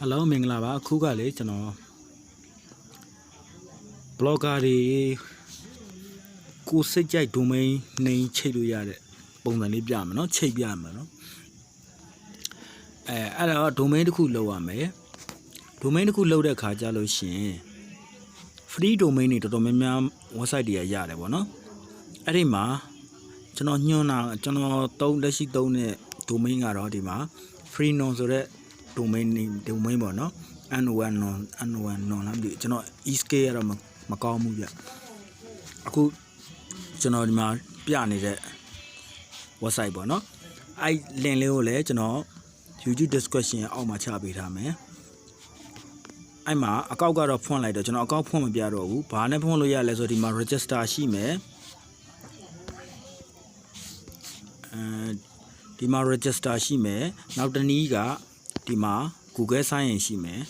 Hello မင်္ဂလာပါအခုကလေကျွန်တော် blogger တွေကိုစိတ်ကြိုက် domain name ချိတ်လို့ရတဲ့ပုံစံလေးပြမယ်เนาะချိတ်ပြမယ်เนาะအဲ့တော့ domain တစ်ခုလောက်ရမယ် domain တစ်ခုလောက်တဲ့ခါကြလို့ရှိရင် free domain တွေတော်တော်များများ website တွေရတယ်ပေါ့เนาะအဲ့ဒီမှာကျွန်တော်ညွှန်းတာကျွန်တော်လက်ရှိသုံးတဲ့ domain ကတော့ဒီမှာ free non ဆိုတဲ့ domain name domain ပေါ့နော် n1 non လားမသိဘူးကျွန်တော် escape ရတော့မကောင်းဘူးဗျအခုကျွန်တော်ဒီမှာပြနေတဲ့ website ပေါ့နော်အဲ့ link လေးကိုလည်းကျွန်တော် YouTube description အောက်မှာချပေးထားမယ်အဲ့မှာအကောက်ကတော့ဖွင့်လိုက်တော့ကျွန်တော်အကောက်ဖွင့်မပြတော့ဘူးဘာနဲ့ဖွင့်လို့ရလဲဆိုဒီမှာ register ရှိမယ်ဒီမှာ register ရှိမယ်နောက်တစ်နည်းကဒီမှာ Google Sign in ရှိမယ်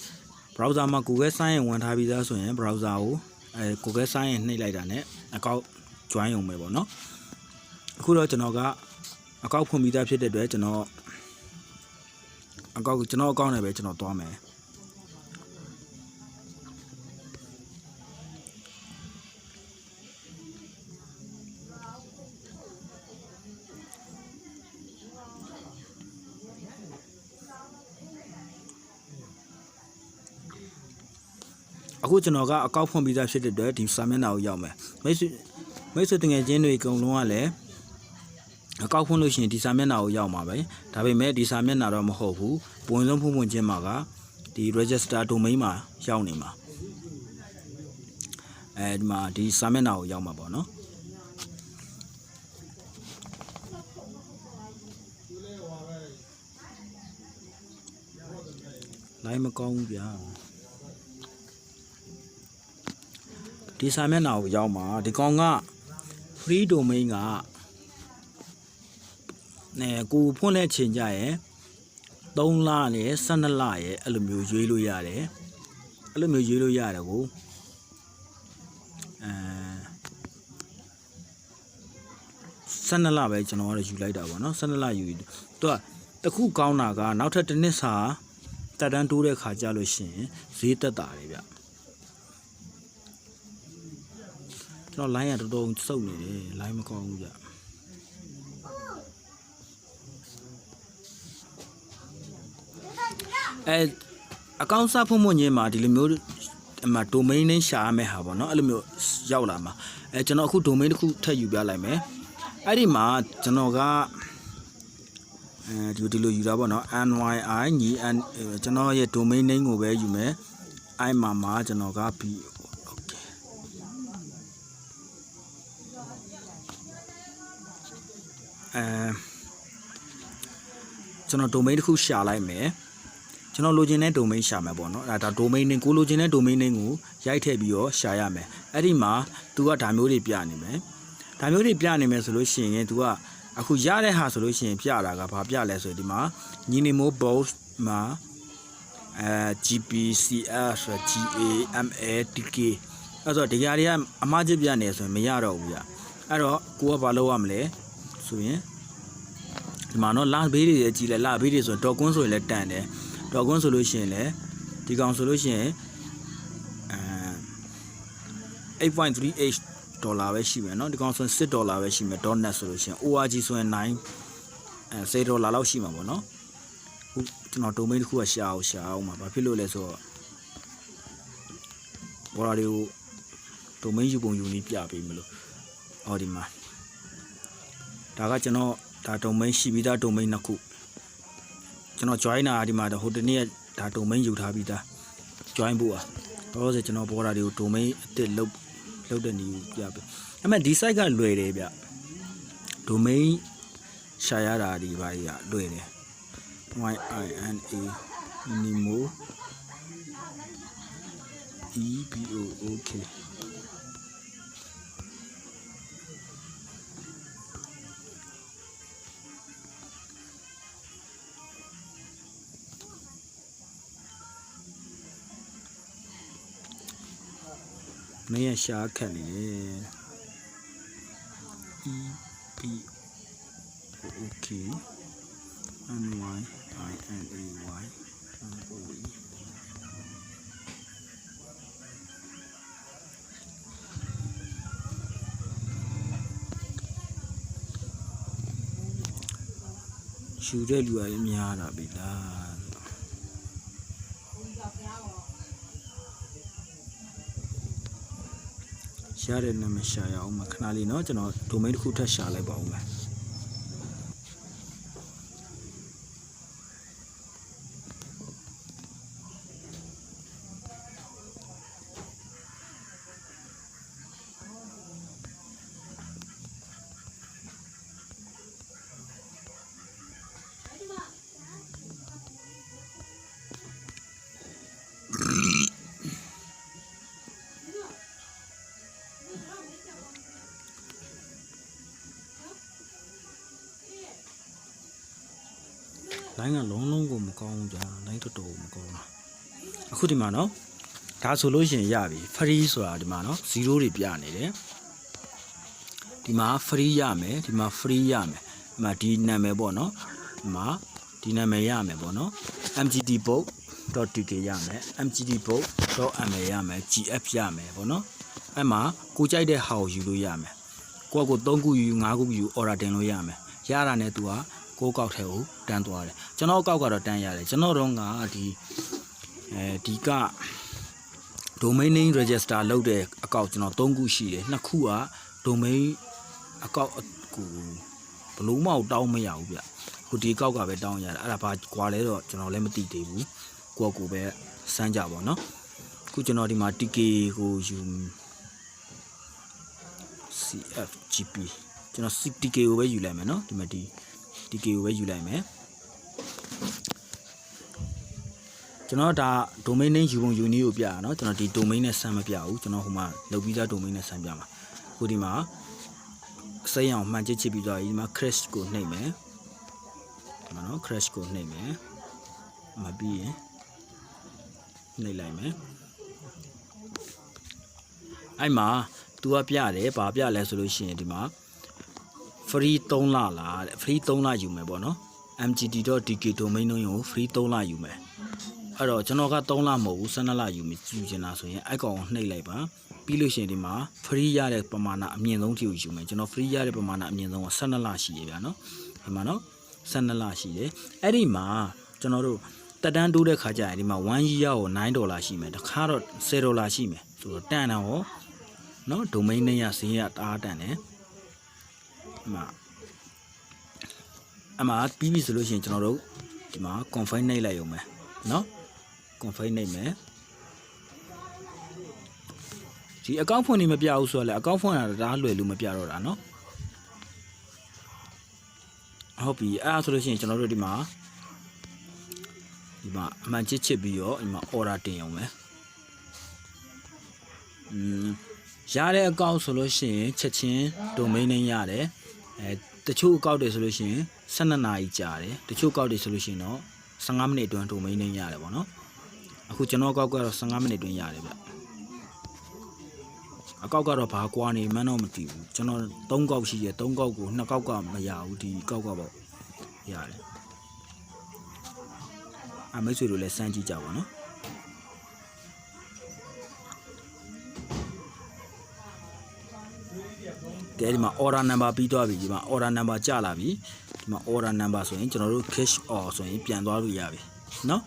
browser မှာ Google Sign in ဝင်ထားပြီးသားဆိုရင် browser ကိုGoogle Sign in နှိပ်လိုက်တာနဲ့အကောက် join ရုံပဲပေါ့နော်အခုတော့ကျွန်တော်ကအကောက်ဖွင့်ပြီးသားဖြစ်တဲ့အတွက်ကျွန်တော်အကောက်နဲ့ပဲကျွန်တော်သွားမယ်အခုကျွန်တော်ကအကောက်ဖွင့်ပြီးသားဖြစ်တဲ့အတွက်ဒီစာမျက်နှာကိုရောက်မယ်မိတ်ဆွေတငယ်ချင်းတွေအကုန်လုံးကလည်းအကောက်ဖွင့်လို့ရှိရင်ဒီစာမျက်နှာကိုရောက်မှာပဲဒါပေမဲ့ဒီစာမျက်နှာတော့မဟုတ်ဘူးပုံစံဖွင့်ချင်းမှာကဒီ register domain မှာရောက်နေမှာဒီမှာဒီစာမျက်နှာကိုရောက်မှာပေါ့နော်လိုက်မကောင်းဘူးဗျာဒီစာမျက်နှာကိုရောက်မှာဒီကောင်က free domain ကကိုဖွင့်တဲ့ချိန်ကြရဲ့3လနဲ့12လရဲ့အဲ့လိုမျိုးရွေးလို့ရတယ်အဲ့လိုမျိုးရွေးလို့ရတယ်ကို12လပဲကျွန်တော်ကတော့ယူလိုက်တာပေါ့နော်12လယူသူကတခုကောင်းတာကနောက်ထပ်တစ်နှစ်စာတက်တန်းတိုးတဲ့ခါကြလို့ရှိရင်ဈေးတက်တာလေဗျကျွန်တော် line ရတော်တော်စုပ်နေတယ် line မကောင်းဘူးဗျအကောင့်စဖွင့်ဖို့ညင်းမှာဒီလိုမျိုးအမှ domain name ရှာရမယ့်ဟာပေါ့နော်အဲ့လိုမျိုးရောက်လာမှာကျွန်တော်အခု domain တစ်ခုထပ်ယူပြလိုက်မယ်အဲ့ဒီမှာကျွန်တော်ကဒီလိုယူတာပေါ့နော် NYI ညီကျွန်တော်ရဲ့ domain name ကိုပဲယူမယ်အဲ့မှာကျွန်တော်က ကျွန်တော် domain တစ်ခုရှာလိုက်မယ်ကျွန်တော်လိုချင်တဲ့ domain ရှာမယ်ပေါ့နော်ဒါ domain name ကိုလိုချင်တဲ့ domain name ကိုရိုက်ထည့်ပြီးတော့ရှာရမယ်အဲ့ဒီမှာ तू ကဒါမျိုးတွေပြနေမယ်ဒါမျိုးတွေပြနေမယ်ဆိုလို့ရှိရင် तू ကအခုရတဲ့ဟာဆိုလို့ရှိရင်ပြတာကဘာပြလဲဆိုဒီမှာညီနေမိုး boss မှာGPCS GAMATK အဲ့တော့ဒီကြတွေကအမှားချပြနေဆိုရင်မရတော့ဘူးဗျအဲ့တော့ကိုကဘာလုပ်ရမလဲဆိုရင်ဒီမှာနော်လာဘေးတွေကြီးလဲလာဘေးတွေဆိုတော့ကွန်းဆိုရင်လည်းတန်တယ်တော့ကွန်းဆိုလို့ရှိရင်လည်းဒီကောင်ဆိုလို့ရှိရင်8.38 ဒေါ်လာပဲရှိမယ်เนาะဒီကောင်ဆိုရင်$6ပဲရှိမယ် .net ဆိုလို့ရှိရင် org ဆိုရင်$10 လောက်ရှိမှာပေါ့เนาะခုကျွန်တော် domain တစ်ခုကရှာအောင်မှာဘာဖြစ်လို့လဲဆိုတော့ဘော်ရာတွေကို domain ယူပုံယူနည်းပြပေးမလို့အော်ဒီမှာဒါကကျွန်တော်ဒါ domain ရှိပြီးသား domain နှစ်ခုကျွန်တော် join တာဒီမှာဟိုတနေ့ဒါ domain ယူထားပြီးသား join ဖို့တော့ဆိုကျွန်တော်ဘော်ရာတွေကို domain အစ်စ်လုပ်တဲ့နည်းပြပေးအဲ့မဲ့ဒီ site ကလွယ်တယ်ဗျ domain ရှာရတာဒီဘာကြီးကလွယ်တယ် YINA EBOOKမင်းရရှာခက်နေတယ် EBOOK NYINAY ယူတဲ့လူကများတာပြီလားရှားတဲ့နာမည်ရှာရအောင်မခဏလေးเนาะကျွန်တော် domain တစ်ခုထပ်ရှာလိုက်ပါဦးမယ် လိုင်းကလုံးလုံးကိုမကောင်းဘူးကြာလိုင်းတော်တော်မကောင်းတာအခုဒီမှာเนาะဒါဆိုလို့ရှိရင်ရပြီ free ဆိုတာဒီမှာเนาะ0တွေပြနေတယ်ဒီမှာ free ရမယ်ဒီမှာ free ရမယ်ဒီမှာဒီနာမည်ပေါ့เนาะဒီမှာဒီနာမည်ရမယ်ပေါ့เนาะ mgdbook.tk ရမယ် mgdbook.ml ရမယ် gf ရမယ်ပေါ့เนาะအဲ့မှာကိုကြိုက်တဲ့ဟာကိုယူလို့ရမယ်ကိုကကို3ခုယူ5ခုယူ order တင်လို့ရမယ်ရတာနဲ့ तू ကကိုကောက်ထဲကိုတန်းသွားတယ်ကျွန်တော်ကောက်ကတော့တန်းရတယ်ကျွန်တော်တော့ကဒီက domain name register လုပ်တဲ့အကောက်ကျွန်တော်3ခုရှိတယ်2ခုက domain အကောက်ကိုဘလို့မအောင်တောင်းမရဘူးဗျဟိုဒီကောက်ကပဲတောင်းရတယ်အဲ့ဒါဘာကွာလဲတော့ကျွန်တော်လည်းမသိသေးဘူးကိုပဲစမ်းကြပါတော့เนาะအခုကျွန်တော်ဒီမှာ TK ကိုယူ CFGP ကျွန်တော် TK ကိုပဲယူလိုက်မယ်เนาะဒီမှာTK ကိုပဲယူလိုက်မယ်ကျွန်တော်ဒါ domain name ယူပုံယူနည်းကိုပြရအောင်เนาะကျွန်တော်ဒီ domain နဲ့ဆမ်းမပြဘူးကျွန်တော်ဟိုမှာလုပ်ပြီးသား domain နဲ့ဆမ်းပြမှာအခုဒီမှာစိမ်းအောင်မှန်ချစ်ပြီးသွားပြီဒီမှာ crash ကိုနှိပ်မယ်ဒီမှာเนาะ crash ကိုနှိပ်မယ်မပြီးရင်နှိပ်လိုက်မယ်အဲ့မှာ तू ကပြတယ်ဘာပြလဲဆိုလို့ရှိရင်ဒီမှာ free 3လလားတဲ့ free 3လယူမယ်ပေါ့နော် mgd.tk domain လုံးကို free 3လယူမယ်အဲ့တော့ကျွန်တော်က3လမဟုတ်ဘူး12လယူချင်တာဆိုရင်အဲ့ကောင်ကိုနှိပ်လိုက်ပါပြီးလို့ရှိရင်ဒီမှာ free ရတဲ့ပမာဏအမြင့်ဆုံးထိကိုယူမယ်ကျွန်တော် free ရတဲ့ပမာဏအမြင့်ဆုံးက12လရှိရဗျာနော်ဒီမှာနော်12လရှိတယ်အဲ့ဒီမှာကျွန်တော်တို့တက်တန်းတိုးတဲ့ခါကျရင်ဒီမှာ1 year ကို$9ရှိမယ်တခါတော့$0ရှိမယ်ဆိုတော့တန်တယ်ဟောနော် domain နဲ့ရဈေးရတအားတန်တယ်အမှပြီးပြီဆိုလို့ရှိရင်ကျွန်တော်တို့ဒီမှာ confine နှိပ်လိုက်ရုံပဲเนาะ confine နှိပ်မယ်ဒီ account ဖွင့်နေမပြဘူးဆိုတော့လေ account ဖွင့်တာဒါလွယ်လို့မပြတော့တာเนาะဟုတ်ပြီအဲ့ဒါဆိုလို့ရှိရင်ကျွန်တော်တို့ဒီမှာအမှန်ချစ်ပြီးတော့ဒီမှာ order တင်ရုံပဲရတဲ့အကောင့်ဆိုလို့ရှိရင်ချက်ချင်း domain name ရတယ်တချို့အကောင့်တွေဆိုလို့ရှိရင်12နာရီကြာတယ်တချို့အကောင့်တွေဆိုလို့ရှိရင်တော့15မိနစ်အတွင်း domain name ရတယ်ပေါ့နော်အခုကျွန်တော်အကောင့်ကတော့15မိနစ်အတွင်းရတယ်ဗျအကောင့်ကတော့ဘာကွာနေမှန်းတော့မသိဘူးကျွန်တော်3ကောက်ရှိတယ်3ကောက်ကို2ကောက်ကမရဘူးဒီကောက်ကပေါ့ရတယ်မိတ်ဆွေတို့လည်းစမ်းကြည့်ကြပါနော်ကဲဒီမှာ order number ပြီးသွားပြီဒီမှာ order number ကျလာပြီဒီမှာ order number ဆိုရင်ကျွန်တော်တို့ cash or ဆိုရင်ပြန်သွားလို့ရပြီเนาะ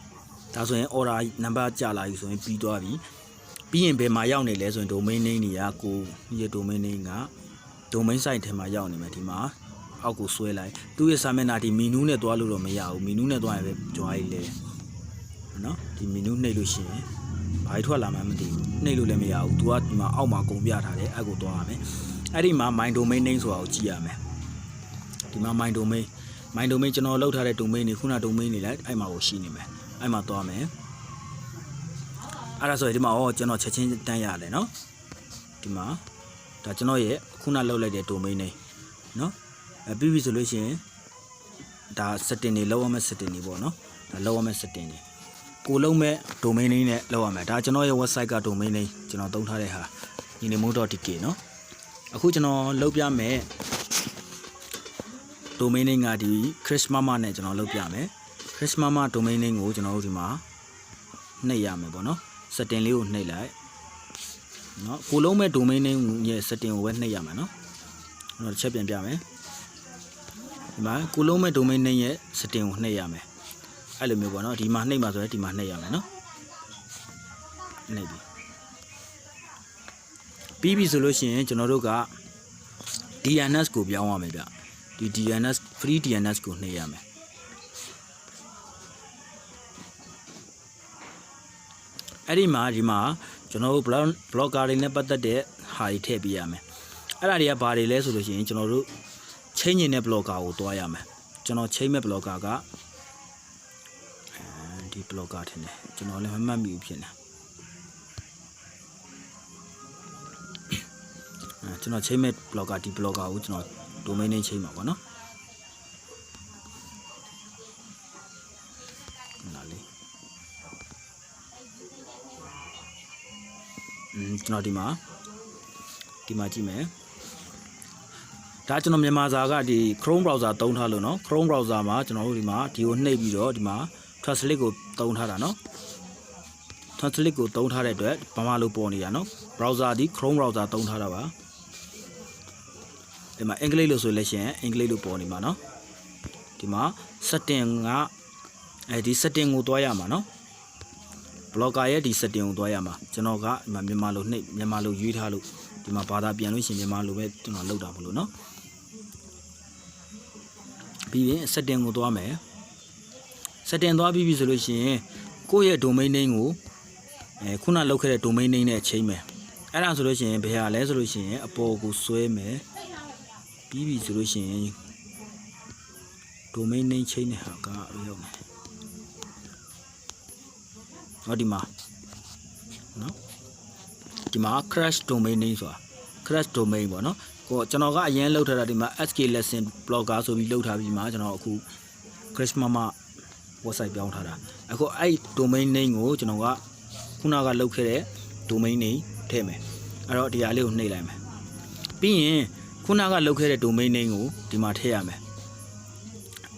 ဒါဆိုရင် order number ကျလာပြီဆိုရင်ပြီးသွားပြီပြီးရင်ဘယ်မှာရောက်နေလဲဆိုရင် domain name တွေကကိုရဲ့ domain name က domain site ထဲမှာရောက်နေမယ်ဒီမှာအောက်ကိုဆွဲလိုက်သူ့ရဲ့စာမျက်နှာဒီ menu နဲ့သွားလို့တော့မရဘူး menu နဲ့သွားရင်ပဲကြွားရည်လေเนาะဒီ menu နှိပ်လို့ရှိရင်ဘာထွက်လာမှမသိဘူးနှိပ်လို့လည်းမရဘူး तू ကဒီမှာအောက်မှာကုန်ပြထားတယ်အဲ့ကိုသွားရမယ်အဲ့ဒီမှာ my domain name ဆိုတာကိုကြည့်ရမယ်ဒီမှာ my domain ကျွန်တော်လောက်ထားတဲ့ domain တွေခုန domain တွေလိုက်အဲ့မှာကိုရှိနေမယ်အဲ့မှာသွားမယ်အဲ့ဒါဆိုရင်ဒီမှာကျွန်တော်ချက်ချင်းတန်းရတယ်เนาะဒီမှာဒါကျွန်တော်ရဲ့ခုနလောက်လိုက်တဲ့ domain name เนาะပြီးပြီဆိုလို့ရှိရင်ဒါ setting တွေလောက်ရမယ့် setting တွေပေါ့เนาะဒါလောက်ရမယ့် setting တွေကိုလုံးမဲ့ domain name နဲ့လောက်ရမယ်ဒါကျွန်တော်ရဲ့ website က domain name ကျွန်တော်သုံးထားတဲ့ဟာ inemo.tk เนาะအခုကျွန်တော်လုပ်ပြမယ် domain name ကဒီ Chris Mama နဲ့ကျွန်တော်လုပ်ပြမယ် Chris Mama domain name ကိုကျွန်တော်တို့ဒီမှာနှိပ်ရမယ်ပေါ့နော် setting လေးကိုနှိပ်လိုက်เนาะကိုလုံးမဲ့ domain name ရဲ့ setting ကိုပဲနှိပ်ရမှာเนาะကျွန်တော်တစ်ချက်ပြန်ပြမယ် ဒီမှာကိုလုံးမဲ့ domain name ရဲ့ setting ကိုနှိပ်ရမယ်အဲ့လိုမျိုးပေါ့နော်ဒီမှာနှိပ်မှာဆိုရင်ဒီမှာနှိပ်ရမယ်နော်နှိပ်ပြီးပြီဆိုလို့ရှိရင်ကျွန်တော်တို့က DNS ကိုပြောင်းရမယ်ဗျဒီ DNS free DNS ကိုနှိပ်ရမယ်အဲ့ဒီမှာကျွန်တော်တို့ blogger တွေနဲ့ပတ်သက်တဲ့ဟာတွေထည့်ပေးရမယ်အဲ့ဒါတွေကဘာတွေလဲဆိုလို့ရှိရင်ကျွန်တော်တို့ချိန်နေတဲ့ blogger ကိုတွားရမယ်ကျွန်တော်ချိန်မဲ့ blogger ကဒီ blogger ထင်တယ်ကျွန်တော်လည်းမမှတ်မိဘူးဖြစ်နေကျွန်တော်ချိန်မဲ့ blogger ဒီ blogger ကိုကျွန်တော် domain name ချိန်မှာပေါ့နော်ကျွန်တော်ဒီမှာကြည့်မယ်ဒါကျွန်တော်မြန်မာစာကဒီ Chrome browser သုံးထားလို့เนาะ Chrome browser မှာကျွန်တော်တို့ဒီမှာဒီကိုနှိပ်ပြီးတော့ဒီမှာ translate ကိုသုံးထားတာเนาะ translate ကိုသုံးထားတဲ့အတွက်ဘာမှလို့ပေါ်နေတာเนาะ browser ဒီ Chrome browser သုံးထားတာပါဒီမှာအင်္ဂလိပ်လို့ဆိုလို့ရှိရင်အင်္ဂလိပ်လို့ပေါ်နေမှာเนาะဒီမှာ setting ကဒီ setting ကိုတွားရမှာเนาะblogger ရဲ့ဒီ setting ကိုတွားရမှာကျွန်တော်ကဒီမှာမြန်မာလိုနှိပ်မြန်မာလိုရွေးထားလို့ဒီမှာဘာသာပြန်လို့ရှိရင်မြန်မာလိုပဲကျွန်တော်လုပ်တာမလို့เนาะပြီးရင် setting ကိုတွားမယ် setting တွားပြီးပြီဆိုလို့ရှိရင်ကိုယ့်ရဲ့ domain name ကိုခုနလောက်ခဲ့တဲ့ domain name နဲ့ချိန်မယ်အဲ့ဒါဆိုလို့ရှိရင်ဘယ်ဟာလဲဆိုလို့ရှိရင်အပေါ်ကိုဆွဲမယ်ပြီးပြီဆိုလို့ရှိရင် domain name ချိန်တဲ့ဟာကရောက်မယ်ဟောဒီမှာနော်ဒီမှာ crash domain name ဆိုတာ crash domain ပေါ့နော်ကိုကျွန်တော်ကအရင်လောက်ထားတာဒီမှာ SK lesson blogger ဆိုပြီးလောက်ထားပြီးမှကျွန်တော်အခု crash mama website ပြောင်းထားတာအခုအဲ့ domain name ကိုကျွန်တော်ကခုနကလောက်ခဲ့တဲ့ domain name ထည့်မယ်အဲ့တော့ဒီဟာလေးကိုနှိပ်လိုက်မယ်ပြီးရင်ခုနကလောက်ခဲ့တဲ့ domain name ကိုဒီမှာထည့်ရမယ်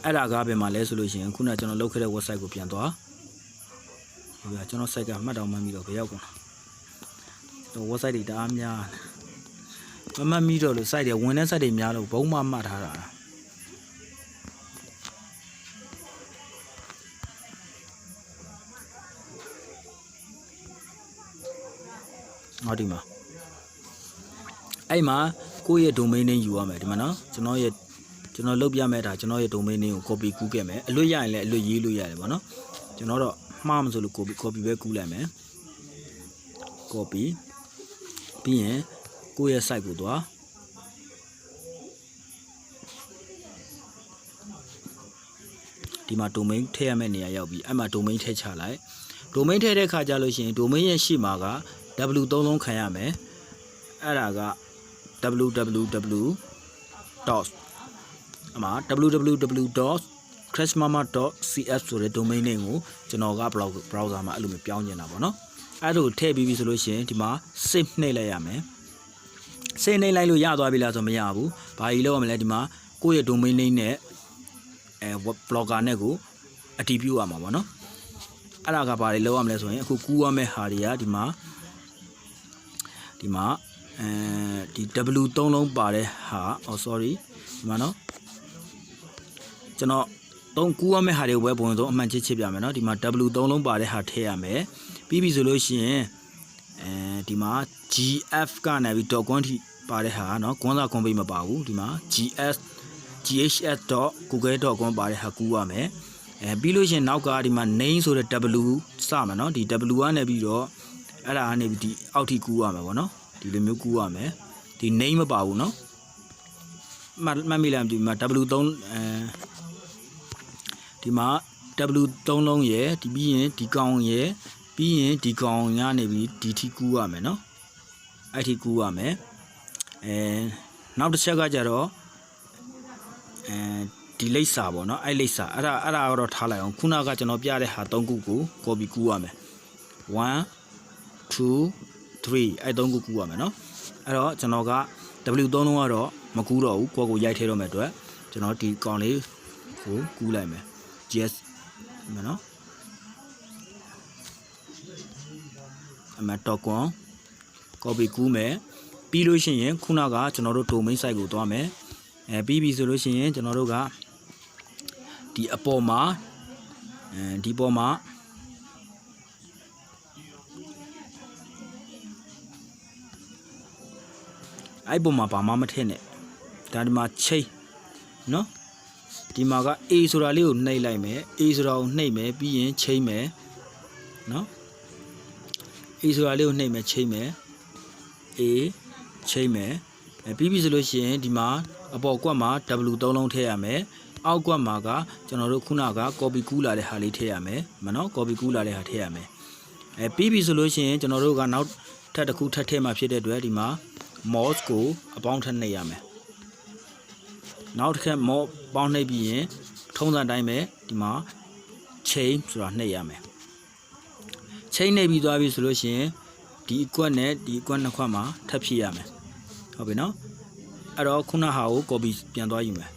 အဲ့ဒါကဘယ်မှာလဲဆိုလို့ရှိရင်ခုနကျွန်တော်လောက်ခဲ့တဲ့ website ကိုပြန်သွားကျွန်တော် site ကမှတ်တော့မှတ်မိတော့ဘယ်ရောက်ကုန်တော့ website တွေတအားများမမှတ်မိတော့လို့ site တွေဝင်တဲ့ site တွေများလို့ဘုံမှတ်ထားတာဟောဒီမှာအဲ့မှာကိုယ့်ရဲ့ domain name ယူရမယ်ဒီမှာနော်ကျွန်တော်လုပ်ပြမယ်ဒါကျွန်တော်ရဲ့ domain name ကို copy ကူးခဲ့မယ်အလွတ်ရရင်လည်းအလွတ်ရေးလို့ရတယ်ပေါ့နော်ကျွန်တော်တော့မှားမဆိုလို့ copy ပဲကူးလိုက်မယ် copy ပြီးရင်ကိုယ့်ရဲ့ site ကိုသွားဒီမှာ domain ထည့်ရမယ့်နေရာရောက်ပြီအဲ့မှာ domain ထည့်ချလိုက် domain ထည့်တဲ့ခါကျလို့ရှိရင် domain ရဲ့ရှေ့မှာက w 3လုံးခံရမယ်အဲ့ဒါက www. အမှာ www.crashmama.cs ဆိုတဲ့ domain name ကိုကျွန်တော်က browser မှာအဲ့လိုမျိုးပြောင်းနေတာပေါ့နော်အဲ့လိုထည့်ပြီးပြီဆိုလို့ရှိရင်ဒီမှာ save နှိပ်လိုက်ရမယ် save နှိပ်လိုက်လို့ရသွားပြီလားဆိုမရဘူးဘာကြီးလောက်ရမလဲဒီမှာကိုယ့်ရဲ့ domain name နဲ့blogger နဲ့ကိုအတည်ပြုရမှာပေါ့နော်အဲ့ဒါကဘာတွေလောက်ရမလဲဆိုရင်အခုကူးရမယ့်ဟာတွေကဒီမှာဒီ w 3လုံးပါတဲ့ဟာ sorry ဒီမှာနော်ကျွန်တော်ကူးရမယ့်ဟာတွေဝယ်ပုံဆုံးအမှန်ချစ်ပြမယ်နော်ဒီမှာ w 3လုံးပါတဲ့ဟာထည့်ရမယ်ပြီးပြီဆိုလို့ရှိရင်ဒီမှာ gf ကနေပြီး .com ထိပါတဲ့ဟာနော်ကွန်းစာကွန်ပိတ်မပါဘူးဒီမှာ ghs.google.com ပါတဲ့ဟာကူးရမယ်ပြီးလို့ရှိရင်နောက်ကဒီမှာ name ဆိုတဲ့ w စမှာနော်ဒီ w ကနေပြီးတော့အဲ့ဒါကနေပြီးဒီအောက်ထိကူးရမယ်ပေါ့နော်ဒီလိုမျိုးကူးရမယ်ဒီ name မပါဘူးနော်မှတ်မိလားဒီမှာ w 3ဒီမှာ w 3လုံးရယ်ဒီပြီးရင်ဒီကောင်ရယ်ပြီးရင်ဒီကောင်ညနေပြီးဒီထိကူးရမယ်နော်အဲ့ထိကူးရမယ်နောက်တစ်ချက်ကကြတော့ဒီလိပ်စာပေါ့နော်အဲ့လိပ်စာအဲ့ဒါကတော့ထားလိုက်အောင်ခုနကကျွန်တော်ပြတဲ့ဟာ3ခုကို copy ကူးရမယ်1 2 3အဲ့3ခုကူးရမယ်နော်အဲ့တော့ကျွန်တော်က w 3လုံးကတော့မကူးတော့ဘူးကိုယ့်ကိုရိုက်ထည့်တော့မဲ့အတွက်ကျွန်တော်ဒီကောင်လေးကိုကူးလိုက်မယ် gs မယ်နော်အမတ် .com copy ကူးမယ်ပြီးလို့ရှိရင်ခုနကကျွန်တော်တို့ domain site ကိုသွားမယ်ပြီးပြီဆိုလို့ရှိရင်ကျွန်တော်တို့က ဒီအပေါ်မှာဒီပေါ်မှာအဲ့ပေါ်မှာဘာမှမထည့်နဲ့ဒါဒီမှာချိန်နော်ဒီမှာက A ဆိုတာလေးကိုနှိပ်လိုက်မယ် A ဆိုတာကိုနှိပ်မယ်ပြီးရင်ချိန်မယ်နော် A ဆိုတာလေးကိုနှိပ်မယ်ချိန်မယ် A ချိန်မယ်ပြီးပြီဆိုလို့ရှိရင်ဒီမှာအပေါ်ကွက်မှာ W 3လုံးထည့်ရမယ်အောက်ကွက်မှာကကျွန်တော်တို့ခုနက copy ကူးလာတဲ့ဟာလေးထည့်ရမယ်မနော် copy ကူးလာတဲ့ဟာထည့်ရမယ်ပြီးပြီဆိုလို့ရှိရင်ကျွန်တော်တို့ကနောက်ထပ်တစ်ခုထပ်ထည့်မှဖြစ်တဲ့အတွက်ဒီမှာ mouse ကိုအပေါင်းထပ်နှိပ်ရမယ်နောက်တစ်ခါ mouse ပေါင်းနှိပ်ပြီးရင်ထုံးစံတိုင်းပဲဒီမှာ chain ဆိုတာနှိပ်ရမယ် chain နှိပ်ပြီးသွားပြီဆိုလို့ရှိရင်ဒီအကွက်နဲ့ဒီအကွက်နှစ်ခွက်မှာထပ်ဖြည့်ရမယ်ဟုတ်ပြီနော်အဲ့တော့ခုနဟာကို copy ပြန်သွားယူမယ်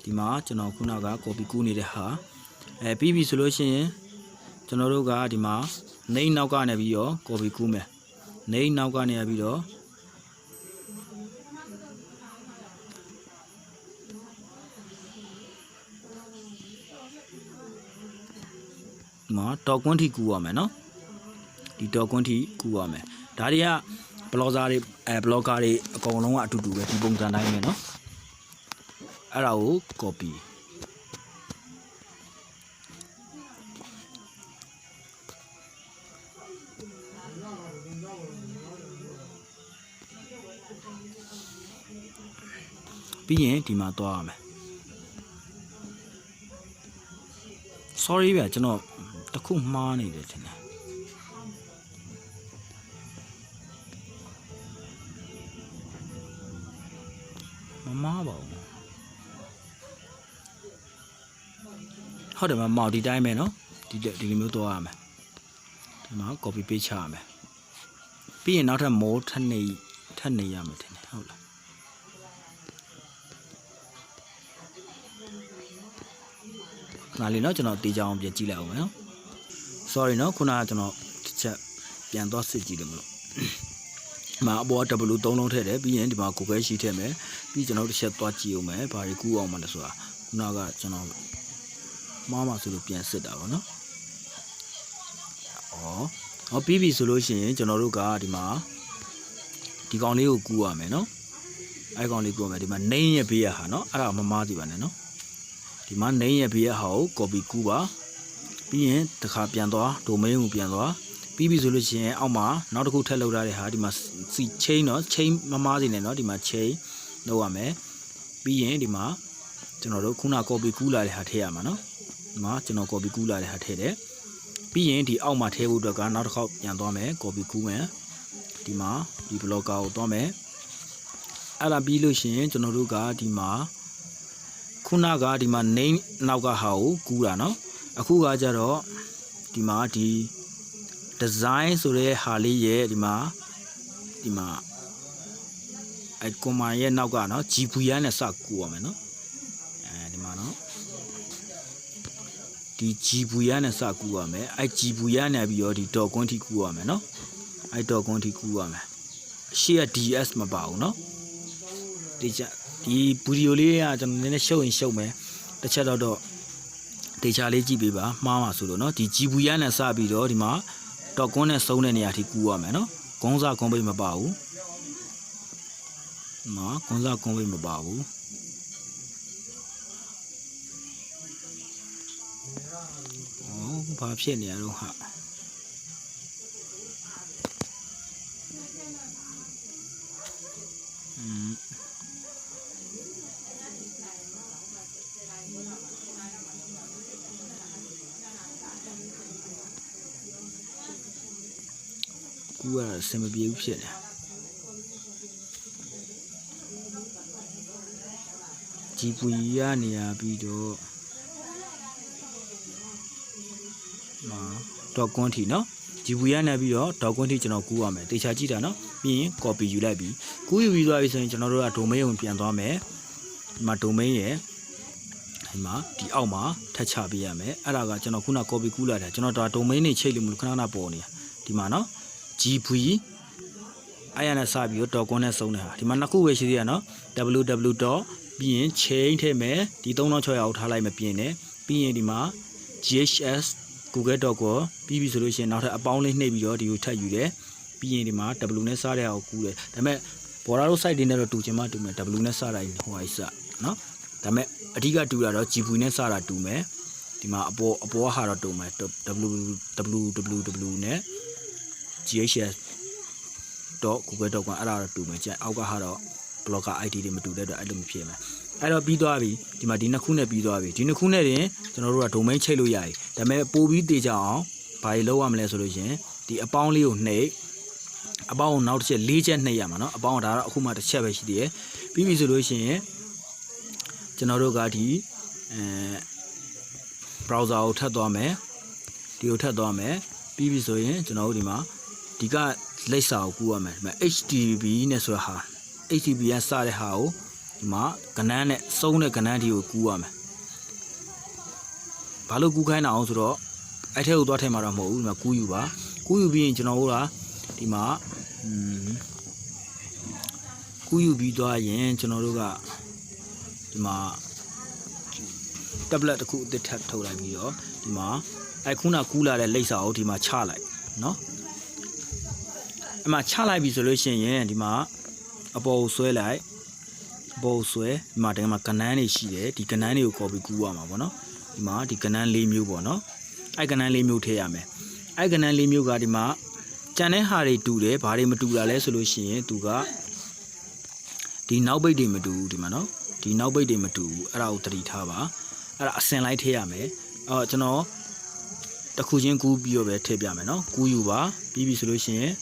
ဒီမှာကျွန်တော်ခုနက copy ကူးနေတဲ့ဟာပြီးပြီဆိုလို့ရှိရင်ကျွန်တော်တို့ကဒီမှာ name နောက်ကနေပြီးတော့ copy ကူးမယ် name နောက်ကနေပြီးတော့ဒီမှာ dot ကွန်းထိကူးရမယ်နော်ဒီ dot ကွန်းထိကူးရမယ်ဒါတွေက blogger တွေblogger တွေအကုန်လုံးကအတူတူပဲဒီပုံစံတိုင်းပဲเนาะအဲ့ဒါကို copy ပြီးရင်ဒီမှာသွားရမယ် sorry ဗျာကျွန်တော်တခုမှားနေတယ်ထင်တယ်မမားပါဘူးဟုတ်တယ်မမော်ဒီတိုင်းပဲเนาะဒီလိုမျိုးသွားရမယ်ဒီမှာ copy paste ချရမယ်ပြီးရင်နောက်ထပ် more ထပ်နေရမယ်ထင်တယ်ဟုတ်လားခဏလေးเนาะကျွန်တော်တေးချအောင်ပြန်ကြည့်လိုက်အောင်မယ်เนาะ sorry เนาะခုနကကျွန်တော်တစ်ချက်ပြန်သွားစစ်ကြည့်တယ်မလို့ဒီမှာအပေါ်က W 3လုံးထည့်တယ်ပြီးရင်ဒီမှာ Google Sheet ထည့်မယ်ပြီးကျွန်တော်တစ်ချက်သွားကြည့်အောင်မယ်ဘာတွေကူးအောင်မလဲဆိုတာခုနကကျွန်တော်မှားမှဆိုလို့ပြန်စစ်တာပေါ့နော်ဟောပြီးပြီဆိုလို့ရှိရင်ကျွန်တော်တို့ကဒီမှာဒီကောင်လေးကိုကူးရမယ်နော်အဲကောင်လေးကူးရမယ်ဒီမှာ name ရဲ့ဘေးရဟာနော်အဲ့ဒါမမားစီပါနဲ့နော်ဒီမှာ name ရဲ့ဘေးရဟာကို copy ကူးပါပြီးရင်တစ်ခါပြန်သွား domain ကိုပြန်သွားပြီးပြီဆိုလို့ရှိရင်အောက်မှာနောက်တစ်ခုထပ်လောက်ထားတဲ့ဟာဒီမှာ chain เนาะ chain မမားစီနဲ့เนาะဒီမှာ chain လုပ်ရမယ်ပြီးရင်ဒီမှာကျွန်တော်တို့ခုန copy ကူးလာတဲ့ဟာထည့်ရမှာเนาะဒီမှာကျွန်တော် copy ကူးလာတဲ့ဟာထည့်တယ်ပြီးရင်ဒီအောက်မှာထည့်ဖို့အတွက်ကနောက်တစ်ခေါက်ပြန်သွားမယ် copy ကူးမယ်ဒီမှာဒီ blogger ကိုသွားမယ်အဲ့ဒါပြီးလို့ရှိရင်ကျွန်တော်တို့ကဒီမှာခုနကဒီမှာ name နောက်ကဟာကိုကူးတာเนาะအခုကကြတော့ဒီမှာဒီ design ဆိုတဲ့ဟာလေးရဲ့ဒီမှာအဲ comma ရဲ့နောက်ကเนาะ GVR နဲ့စကူရမယ်เนาะဒီမှာเนาะဒီ GVR နဲ့စကူရမယ်အဲ GVR နဲ့ပြီးတော့ဒီ dot ကွန်းထိကူရမယ်เนาะအဲ dot ကွန်းထိကူရမယ်ရှေ့က DS မပါဘူးเนาะဒီဗီဒီယိုလေးကကျွန်တော်နည်းနည်းရှုပ်ရင်ရှုပ်မယ်တစ်ချက်တော့ဒေချာလေးကြည့်ပေးပါမှားပါဆိုလို့เนาะဒီ GVR နဲ့စပြီးတော့ဒီမှာတော့ကွန်းနဲ့စုံတဲ့နေရာထိကူးရမယ်နော်ဂုံးစားကွန်းပိတ်မပါဘူးနော်ဂုံးစားကွန်းပိတ်မပါဘူးဘာဖြစ်နေရတော့ဟာကူရအဆင်မပြေဘူးဖြစ်နေဂျီပူရနေရပြီးတော့ဒေါကွန်းထီနော်ဂျီပူရနေပြီးတော့ဒေါကွန်းထီကျွန်တော်ကူးရမယ်တေချာကြည့်တာနော်ပြီးရင် copy ယူလိုက်ပြီကူးယူပြီးသွားပြီဆိုရင်ကျွန်တော်တို့က domain ကိုပြန်သွားမယ်ဒီမှာ domain ရဲ့ဒီမှာဒီအောက်မှာထပ်ချပေးရမယ်အဲ့ဒါကကျွန်တော်ခုန copy ကူးလာတယ်ကျွန်တော်ဒါ domain နေချိတ်လို့မလို့ခဏခဏပေါ်နေတာဒီမှာနော် GV အဲ့ရနဲ့စပြီးတော့ .com နဲ့စုံနေတာဒီမှာနှစ်ခုပဲရှိသေးရနော် www.gv ပြီးရင် chain ထည့်မယ်ဒီ3600ကိုထားလိုက်မယ်ပြင်တယ်ပြီးရင်ဒီမှာ GHS Google Doc ကိုပြီးပြီဆိုလို့ရှိရင်နောက်ထပ်အပေါင်းလေးနှိပ်ပြီးတော့ဒီကိုထပ်ယူတယ်ပြီးရင်ဒီမှာ W နဲ့စတဲ့ဟာကိုကူးတယ်ဒါပေမဲ့ border တို့ site တွေနဲ့တော့တူချင်မှတူမယ် W နဲ့စတာဟိုဟာစနော်ဒါပေမဲ့အဓိကတူတာတော့ GV နဲ့စတာတူမယ်ဒီမှာအပေါ်ဟာတော့တူမယ် www နဲ့ GHS Google Doc ကအဲ့ဒါတော့တူမယ်ကြက်အောက်ကဟာတော့ blogger ID တွေမတူတဲ့အတွက်အဲ့လိုမဖြစ်မယ်အဲ့တော့ပြီးသွားပြီဒီမှာဒီနှစ်ခုနဲ့ပြီးသွားပြီဒီနှစ်ခုနဲ့တင်ကျွန်တော်တို့က domain ချိတ်လို့ရတယ်ဒါပေမဲ့ပို့ပြီးတေချအောင်ဘာတွေလုပ်ရမလဲဆိုလို့ရှင်ဒီအပေါင်းလေးကိုနှိပ်အပေါင်းကိုနောက်တစ်ချက်၄ချက်နှိပ်ရမှာเนาะအပေါင်းဒါတော့အခုမှတစ်ချက်ပဲရှိသေးတယ်ပြီးပြီဆိုလို့ရှင်ကျွန်တော်တို့ကဒီbrowser ကိုထပ်သွားမယ်ဒီကိုထပ်သွားမယ်ပြီးပြီဆိုရင်ကျွန်တော်တို့ဒီမှာဒီကလိပ်စာကိုကူးရမယ်ဒီမှာ HTTP နဲ့ဆိုတာဟာ HTTP ကစတဲ့ဟာကိုဒီမှာကဏ္ဍနဲ့စုံးတဲ့ကဏ္ဍဒီကိုကူးရမယ်ဘာလို့ကူးခိုင်းတာအောင်ဆိုတော့အဲ့ထဲကိုသွားထည့်မှာတော့မဟုတ်ဘူးဒီမှာကူးယူပါကူးယူပြီးရင်ကျွန်တော်တို့ကဒီမှာကူးယူပြီးသွားရင်ကျွန်တော်တို့ကဒီမှာ tablet တစ်ခုအသစ်ထပ်ထုတ်လိုက်ပြီးတော့ဒီမှာအဲ့ခုနကူးလာတဲ့လိပ်စာကိုဒီမှာချလိုက်เนาะအမှချလိုက်ပြီဆိုလို့ရှိရင်ဒီမှာအပေါ်ကိုဆွဲလိုက်အပေါ်ကိုဆွဲဒီမှာကဏ္ဍတွေရှိတယ်ဒီကဏ္ဍတွေကို copy ကူးရမှာပေါ့နော်ဒီမှာဒီကဏ္ဍ၄မျိုးပေါ့နော်အဲ့ကဏ္ဍ၄မျိုးထည့်ရမယ်အဲ့ကဏ္ဍ၄မျိုးကဒီမှာကြံတဲ့ဟာတွေတူတယ်ဘာတွေမတူတာလဲဆိုလို့ရှိရင်သူကဒီနောက်ပိတ်တွေမတူဘူးဒီမှာနော်ဒီနောက်ပိတ်တွေမတူဘူးအဲ့ဒါကိုသတိထားပါအဲ့ဒါအစင်လိုက်ထည့်ရမယ်ကျွန်တော်တစ်ခုချင်းကူးပြီးတော့ပဲထည့်ပြမယ်နော်ကူးယူပါပြီးပြီဆိုလို့ရှိရင်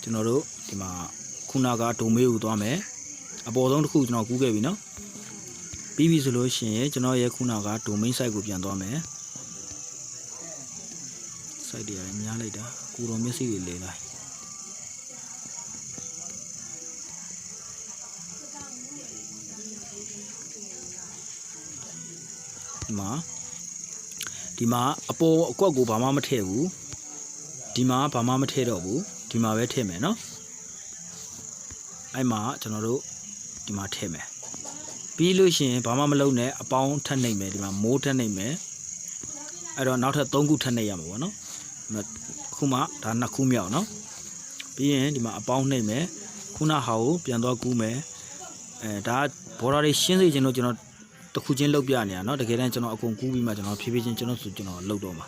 ကျွန်တော်တို့ဒီမှာခုနက domain ကိုသွားမယ်အပေါ်ဆုံးတစ်ခုကျွန်တော်ကူးခဲ့ပြီနော်ပြီးပြီဆိုလို့ရှိရင်ကျွန်တော်ရဲ့ခုနက domain site ကိုပြန်သွားမယ် site တွေလည်းများလိုက်တာကိုတော်မျက်စိတွေလဲလိုက်ဒီမှာအပေါ်အကွက်ကိုဘာမှမထည့်ဘူးဒီမှာဘာမှမထည့်တော့ဘူးဒီမှာပဲထည့်မယ်နော်အဲ့မှာကျွန်တော်တို့ဒီမှာထည့်မယ်ပြီးလို့ရှိရင်ဘာမှမလုပ်နဲ့အပေါင်းထပ်နှိပ်မယ်ဒီမှာမိုးထပ်နှိပ်မယ်အဲ့တော့နောက်ထပ်3ခုထပ်နှိပ်ရမှာပေါ့နော်ခုမှဒါ2ခုမြောက်နော်ပြီးရင်ဒီမှာအပေါင်းနှိပ်မယ်ခုနဟာကိုပြန်သွားကူးမယ်ဒါဘော်ဒါတွေရှင်းစေချင်လို့ကျွန်တော်တစ်ခုချင်းလုပ်ပြနေရနော်တကယ်တမ်းကျွန်တော်အကုန်ကူးပြီးမှကျွန်တော်ဖြည်းဖြည်းချင်းကျွန်တော်လုပ်တော့မှာ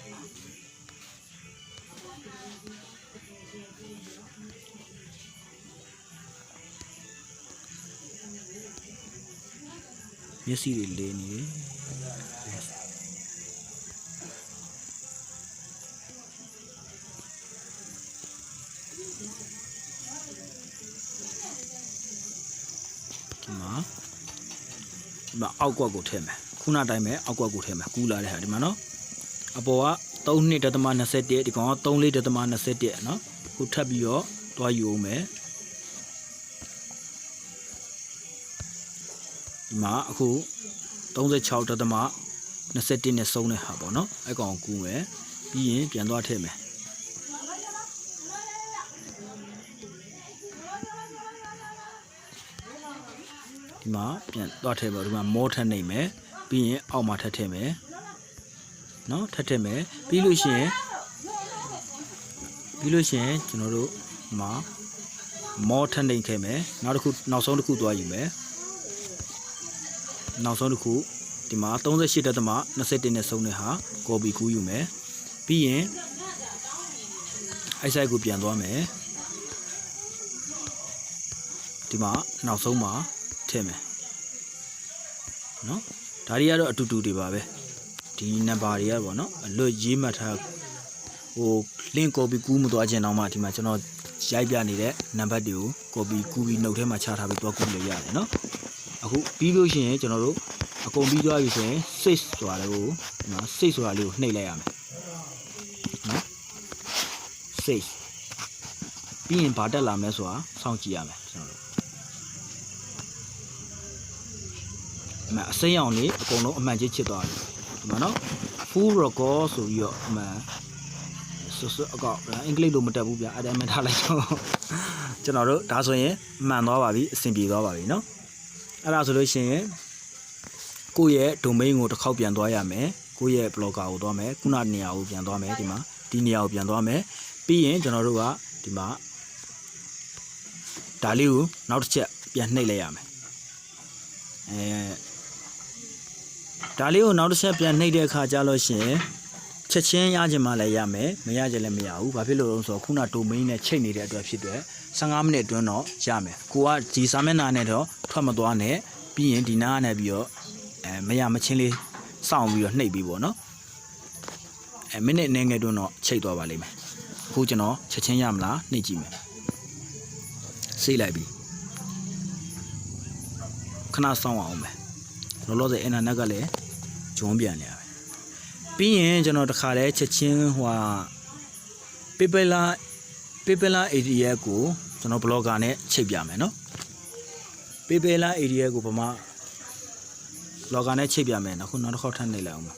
မျက်စိတွေလဲနေတယ်ဒီမှာအောက်ကွက်ကိုထည့်မယ်ခုနတိုင်းပဲအောက်ကွက်ကိုထည့်မယ်ကူးလာတဲ့ဟာဒီမှာနော်အပေါ်က 3.21 ဒီကောင်က 3.21 နော်ခုထပ်ပြီးတော့တွားယူအောင်မယ်ဒီမှာအခု36.21နဲ့စုံတဲ့ဟာပေါ့နော်အဲ့ကောင်ကူးမယ်ပြီးရင်ပြန်သွားထည့်မယ်ဒီမှာပြန်သွားထည့်ပါဒီမှာမောထပ်နေမယ်ပြီးရင်အောက်မှာထပ်ထည့်မယ်နော်ထပ်ထည့်မယ်ပြီးလို့ရှိရင်ကျွန်တော်တို့ဒီမှာမောထပ်နေခဲ့မယ်နောက်ဆုံးတစ်ခုသွားယူမယ်နောက်ဆုံးတစ်ခုဒီမှာ 38.21 နဲ့စုံတဲ့ဟာ copy ကူးယူမယ်ပြီးရင်အဲ့ site ကိုပြန်သွားမယ်ဒီမှာနောက်ဆုံးမှာထည့်မယ်နော်ဒါတွေကတော့အတူတူတွေပါပဲဒီ number တွေကပေါ့နော်အလွတ်ရေးမှတ်ထားဟို link copy ကူးမသွားခြင်းတော့မှဒီမှာကျွန်တော်ရိုက်ပြနေတဲ့ number တွေကို copy ကူးပြီး note ထဲမှာချထားပြီးသွားကူးလို့ရတယ်နော်အခုပြီးလို့ရှိရင်ကျွန်တော်တို့အကုန်ပြီးသွားပြီဆိုရင် save ဆိုတာလေးကိုနော် save ဆိုတာလေးကိုနှိပ်လိုက်ရမယ်နော် save ပြီးရင်ဘာတက်လာမလဲဆိုတာစောင့်ကြည့်ရမယ်ကျွန်တော်တို့အစိမ်းအောင်လေးအကုန်လုံးအမှန်ကြီးချစ်သွားတယ်ဒီမှာနော် full record ဆိုပြီးတော့အမှန်အကောက်အင်္ဂလိပ်လိုမတက်ဘူးဗျအဲ့ဒါမှထားလိုက်တော့ကျွန်တော်တို့ဒါဆိုရင်မှန်သွားပါပြီအဆင်ပြေသွားပါပြီနော် အဲ့ဒါဆိုလို့ရှိရင်ကိုယ့်ရဲ့ domain ကိုတစ်ခေါက်ပြန်သွားရမယ်ကိုယ့်ရဲ့ blogger ကိုသွားမယ်ခုနနေရာကိုပြန်သွားမယ်ဒီမှာဒီနေရာကိုပြန်သွားမယ်ပြီးရင်ကျွန်တော်တို့ကဒီမှာဒါလေးကိုနောက်တစ်ချက်ပြန်နှိပ်လိုက်ရမယ်ဒါလေးကိုနောက်တစ်ချက်ပြန်နှိပ်တဲ့အခါကျလို့ရှိရင်ချက်ချင်းရခြင်းမှလည်းရမယ်မရခြင်းလည်းမရဘူးဘာဖြစ်လို့လဲဆိုတော့ခုန domain နဲ့ချိန်နေတဲ့အတွက်ဖြစ်တယ်15မိနစ်အတွင်းတော့ရမယ်ကိုကဒီစာမျက်နှာနဲ့တော့ထွက်မသွားနဲ့ပြီးရင်ဒီနားနဲ့ပြီးတော့မရမချင်းလေးစောင့်ပြီးတော့နှိပ်ပြီးပေါ့နော်မိနစ်နည်းငယ်တွန်းတော့ချိန်သွားပါလိမ့်မယ်အခုကျွန်တော်ချက်ချင်းရမလားနှိပ်ကြည့်မယ်စိတ်လိုက်ပြီခဏစောင့်အောင်မယ်လောလောဆယ်အင်တာနက်ကလည်းဂျွန်းပြန်နေရပဲပြီးရင်ကျွန်တော်တခါလဲချက်ချင်းဟိုPipela area ကိုကျွန်တော် blogger နဲ့ချိတ်ပြမယ်နော် Pipela area ကိုဗမာ blogger နဲ့ချိတ်ပြမယ်နော်ခုနောက်တစ်ခေါက်ထပ်နေလိုက်အောင်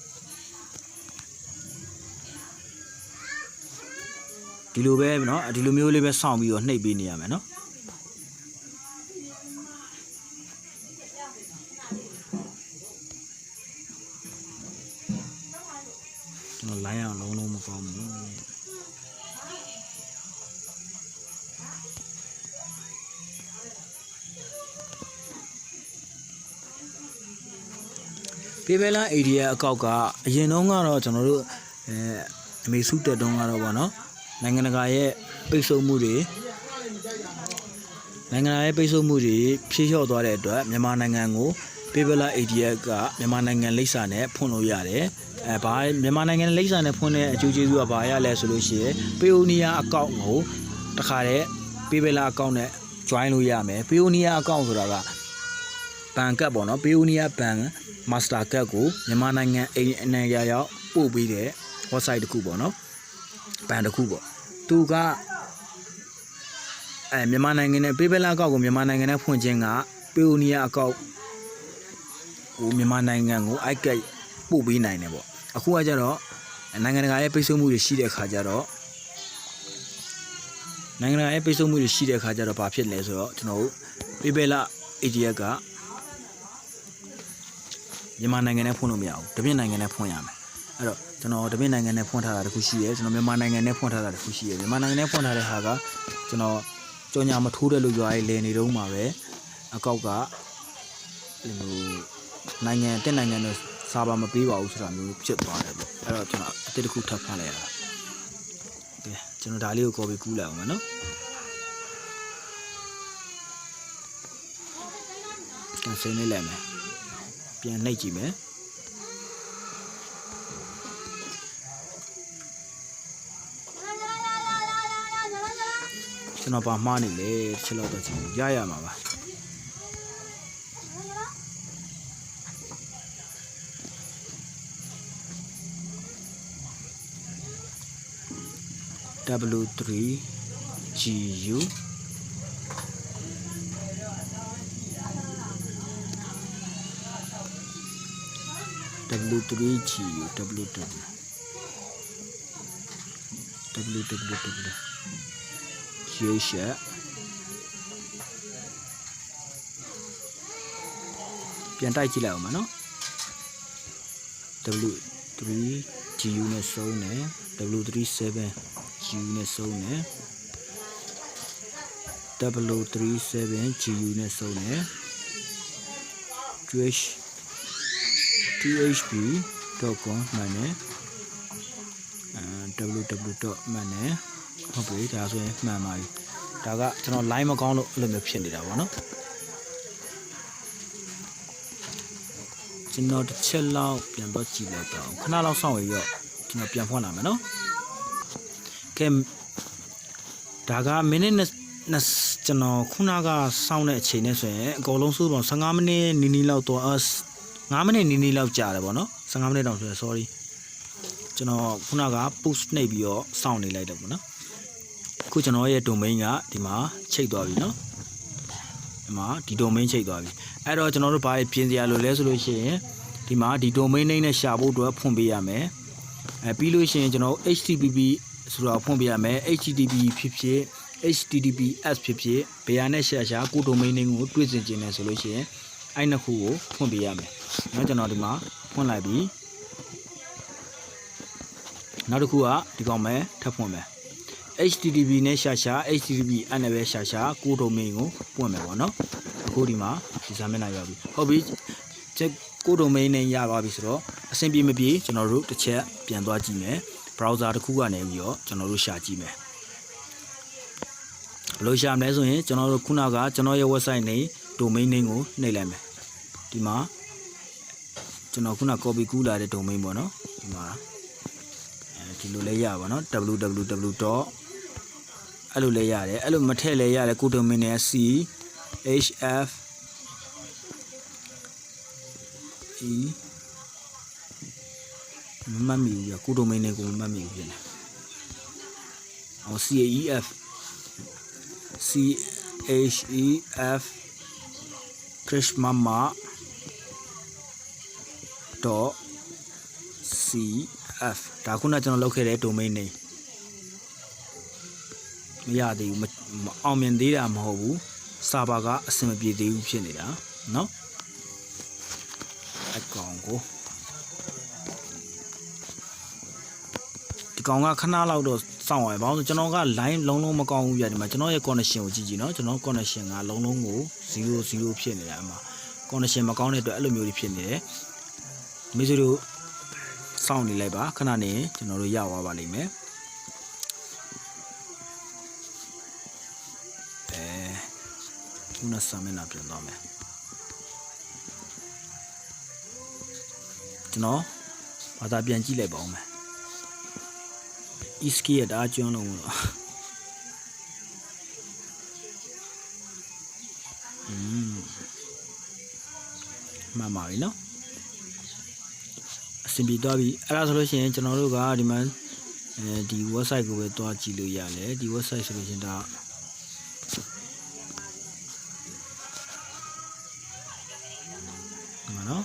ဒီလိုပဲเนาะဒီလိုမျိုးလေးပဲစောင့်ပြီးတော့နှိပ်ပေးနေရမယ်เนาะကျွန်တော် line အောင်လုံးမကောင်းဘူးPipela area အကောက်ကအရင်တုန်းကတော့ကျွန်တော်တို့အမေစုတက်တုန်းကတော့ဗောနော်နိုင်ငံတကာရဲ့ပိတ်ဆို့မှုတွေဖြည့်လျှော့သွားတဲ့အတွက်မြန်မာနိုင်ငံကို Pipela area ကမြန်မာနိုင်ငံလိပ်စာနဲ့ဖွင့်လို့ရတယ်ဘာမြန်မာနိုင်ငံလိပ်စာနဲ့ဖွင့်တဲ့အကျိုးကျေးဇူးကဘာရလဲဆိုလို့ရှိရင် Payoneer အကောင့်ကိုတခါတည်း Pipela အကောင့်နဲ့ join လို့ရမယ် Payoneer အကောင့်ဆိုတာကဘဏ်ကတ်ပေါ့နော် Payoneer ဘဏ်Master ကတ်ကိုမြန်မာနိုင်ငံအနေနဲ့ရောက်ပို့ပေးတဲ့ website တစ်ခုပေါ့နော်ဘဏ်တစ်ခုပေါ့သူကမြန်မာနိုင်ငံနဲ့ Pipela အကောင့်ကိုမြန်မာနိုင်ငံနဲ့ဖွင့်ခြင်းက Payoneer အကောင့်ကိုမြန်မာနိုင်ငံကို iCat ပို့ပေးနိုင်တယ်ပေါ့အခုကကြတော့နိုင်ငံတကာရဲ့ပိတ်ဆို့မှုတွေရှိတဲ့အခါကျတော့ဘာဖြစ်လဲဆိုတော့ကျွန်တော်တို့ Pipela area ကမြန်မာနိုင်ငံနဲ့ဖွင့်လို့မရဘူးတပြည့်နိုင်ငံနဲ့ဖွင့်ရမယ်အဲ့တော့ကျွန်တော်တပြည့်နိုင်ငံနဲ့ဖွင့်ထားတာတခုရှိရဲကျွန်တော်မြန်မာနိုင်ငံနဲ့ဖွင့်ထားတာတခုရှိရဲမြန်မာနိုင်ငံနဲ့ဖွင့်ထားတဲ့ဟာကကျွန်တော်ကြော်ညာမထိုးတဲ့လူရွာရေးလည်နေတော့မှာပဲအကောက်ကနိုင်ငံတက်နိုင်ငံနဲ့စာပါမပေးပါဘူးဆိုတာမျိုးဖြစ်သွားတယ်ပေါ့အဲ့တော့ကျွန်တော်အတစ်တစ်ခုထပ်ဖတ်လိုက်ရတာကဲကျွန်တော်ဒါလေးကို copy ကူးလိုက်အောင်မယ်နော်ကျွန်တော်စိမ့်နေလိုက်မယ်ပြန်နှိပ်ကြည့်မယ်ကျွန်တော်ပါမှားနေလေချက်လောက်တော့ချင်းရမှာပါW3GU W3GU G-Sharpပြန်တိုက်ကြည့်လိုက်အောင်မနော် W3GU နဲ့ဆုံးတယ် W37GU နဲ့ဆုံးတယ် W37GU နဲ့ဆုံးတယ် thb.com မှန်တယ် www. မှန်တယ်ဟုတ်ပြီဒါဆိုရင်မှန်ပါပြီဒါကကျွန်တော် line မကောင်းလို့အဲ့လိုမျိုးဖြစ်နေတာပေါ့နော်ကျွန်တော်တစ်ချက်လောက်ပြန်တော့ကြည့်လိုက်တော့ခဏလောက်စောင့်ရရောကျွန်တော်ပြန်ဖွင့်လာမယ်နော်ကဲဒါကမိနစ်နဲ့ကျွန်တော်ခုနကစောင့်တဲ့အချိန်နဲ့ဆိုရင်အကုန်လုံးစိုးပေါင်း15မိနစ်နီးလောက်တော့5မိနစ်နီးလောက်ကြာတယ်ပေါ့နော်15မိနစ်တောင်ဆို sorry ကျွန်တော်ခုနက post နှိပ်ပြီးတော့စောင့်နေလိုက်တယ်ပေါ့နော်အခုကျွန်တော်ရဲ့ domain ကဒီမှာချိတ်သွားပြီနော်ဒီမှာဒီ domain ချိတ်သွားပြီအဲ့တော့ကျွန်တော်တို့ဘာပြင်စရာလိုလဲဆိုလို့ရှိရင်ဒီမှာဒီ domain name နဲ့ရှာဖို့အတွက်ဖွင့်ပေးရမယ်ပြီးလို့ရှိရင်ကျွန်တော် http ဆိုတာဖွင့်ပေးရမယ် http ဖြစ်ဖြစ် https ဖြစ်ဖြစ်ဘယ်ဟာနဲ့ရှာကို domain name ကိုတွေ့စင်ခြင်းလဲဆိုလို့ရှိရင် အဲ့နှစ်ခုကိုဖွင့်ပေးရမယ်เนาะကျွန်တော်ဒီမှာဖွင့်လိုက်ပြီနောက်တစ်ခုကဒီကောင်ပဲထပ်ဖွင့်မယ် HTTP နဲ့ရှာ HTTP အဲ့နဲ့ပဲရှာကို domain ကိုပွင့်မယ်ပေါ့နော်အခုဒီမှာဒီစာမျက်နှာရောက်ပြီဟုတ်ပြီကို domain နဲ့ရပါပြီဆိုတော့အဆင်ပြေမပြေကျွန်တော်တို့တစ်ချက်ပြန်သွားကြည့်မယ် browser တစ်ခုကနေပြီးတော့ကျွန်တော်တို့ရှာကြည့်မယ်ဘယ်လိုရှာမလဲဆိုရင်ကျွန်တော်တို့ခုနကကျွန်တော်ရဲ့ website နဲ့ domain name ကိုနှိပ်လိုက်မယ်ဒီမှာကျွန်တော်ခုန copy ကူးလာတဲ့ domain ပေါ့နော်ဒီမှာဒီလိုလဲရပါတော့ www. အဲ့လိုလဲရတယ်အဲ့လိုမထည့်လဲရတယ်ကို domain နဲ့ chf e မမီဘူးကို domain နဲ့ကိုမမီဘူးဖြစ်နေဟော chef chef krishmama .cf ဒါခုနကျွန်တော်လောက်ခဲ့တဲ့ domain name မရသေးဘူးမအောင်မြင်သေးတာမဟုတ်ဘူးစာဘာကအဆင်မပြေသေးဘူးဖြစ်နေတာเนาะအကောင်ကိုဒီကောင်ကခဏလောက်တော့စောင့်ရပါဘူးကျွန်တော်က line လုံးလုံးမကောင်းဘူးပြဒီမှာကျွန်တော်ရဲ့ connection ကိုကြည့်ကြည့်เนาะကျွန်တော် connection ကလုံးလုံးကို0ဖြစ်နေတာအမှ connection မကောင်းတဲ့အတွက်အဲ့လိုမျိုးတွေဖြစ်နေတယ်မိတ်ဆွေတို့စောင့်နေလိုက်ပါခဏနေကျွန်တော်တို့ရသွားပါလိမ့်မယ်ခုနစာမျက်နှာပြန်သွားမယ်ကျွန်တော်ဘာသာပြန်ကြည့်လိုက်ပါဦးမယ် iski ရတာကျွန်းလုံးလို့မှန်ပါပြီနော်အဆင်ပြေသွားပြီအဲ့ဒါဆိုလို့ရှိရင်ကျွန်တော်တို့ကဒီမှာဒီ website ကိုပဲတွားကြည့်လို့ရတယ်ဒီ website ဆိုလို့ရှိရင်ဒါနော်